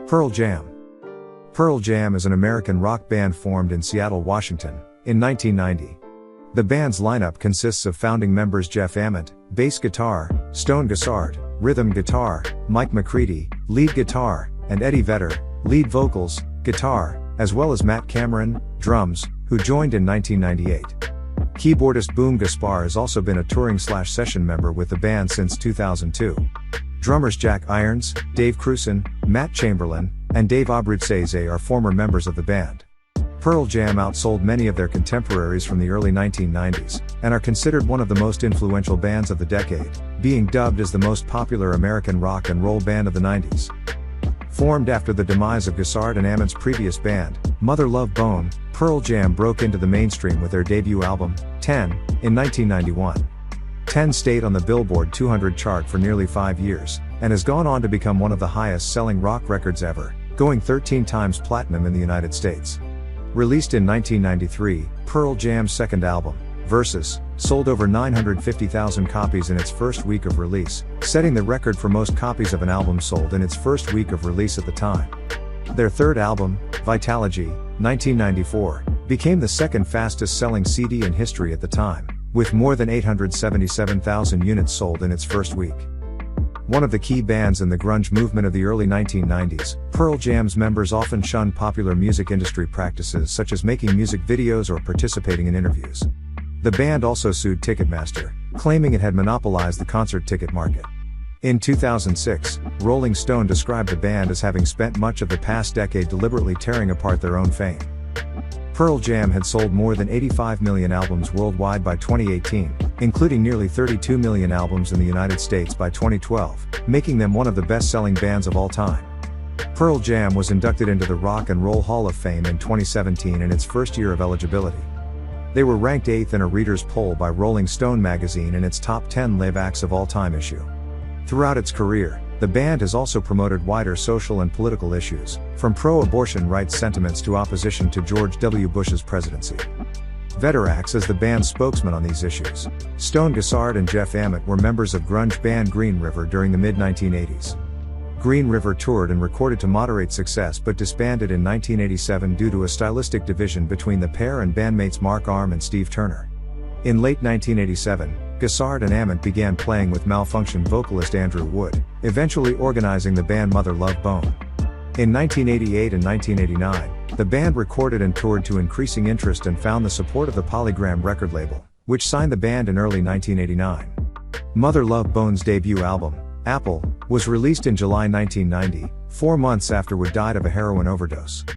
Pearl Jam. Pearl Jam is an American rock band formed in Seattle, Washington, in 1990. The band's lineup consists of founding members Jeff Ament, bass guitar, Stone Gossard, rhythm guitar, Mike McCready, lead guitar, and Eddie Vedder, lead vocals, guitar, as well as Matt Cameron, drums, who joined in 1998. Keyboardist Boom Gaspar has also been a touring/session member with the band since 2002. Drummers Jack Irons, Dave Krusen, Matt Chamberlain, and Dave Abruzzese are former members of the band. Pearl Jam outsold many of their contemporaries from the early 1990s, and are considered one of the most influential bands of the decade, being dubbed as the most popular American rock and roll band of the 90s. Formed after the demise of Gossard and Ament's previous band, Mother Love Bone, Pearl Jam broke into the mainstream with their debut album, 10, in 1991. 10 stayed on the Billboard 200 chart for nearly 5 years, and has gone on to become one of the highest-selling rock records ever, going 13 times platinum in the United States. Released in 1993, Pearl Jam's second album, Versus, sold over 950,000 copies in its first week of release, setting the record for most copies of an album sold in its first week of release at the time. Their third album, Vitalogy, 1994, became the second fastest-selling CD in history at the time, with more than 877,000 units sold in its first week. One of the key bands in the grunge movement of the early 1990s, Pearl Jam's members often shunned popular music industry practices such as making music videos or participating in interviews. The band also sued Ticketmaster, claiming it had monopolized the concert ticket market. In 2006, Rolling Stone described the band as having spent much of the past decade deliberately tearing apart their own fame. Pearl Jam had sold more than 85 million albums worldwide by 2018, including nearly 32 million albums in the United States by 2012, making them one of the best-selling bands of all time. Pearl Jam was inducted into the Rock and Roll Hall of Fame in 2017 in its first year of eligibility. They were ranked 8th in a reader's poll by Rolling Stone magazine in its Top 10 Live Acts of All Time issue. Throughout its career, the band has also promoted wider social and political issues, from pro-abortion rights sentiments to opposition to George W. Bush's presidency. Vedder acts as the band's spokesman on these issues. Stone Gossard and Jeff Ament were members of grunge band Green River during the mid-1980s. Green River toured and recorded to moderate success but disbanded in 1987 due to a stylistic division between the pair and bandmates Mark Arm and Steve Turner. In late 1987, Gossard and Ament began playing with Malfunction vocalist Andrew Wood, eventually organizing the band Mother Love Bone. In 1988 and 1989, the band recorded and toured to increasing interest and found the support of the Polygram record label, which signed the band in early 1989. Mother Love Bone's debut album, Apple, was released in July 1990, 4 months after Wood died of a heroin overdose.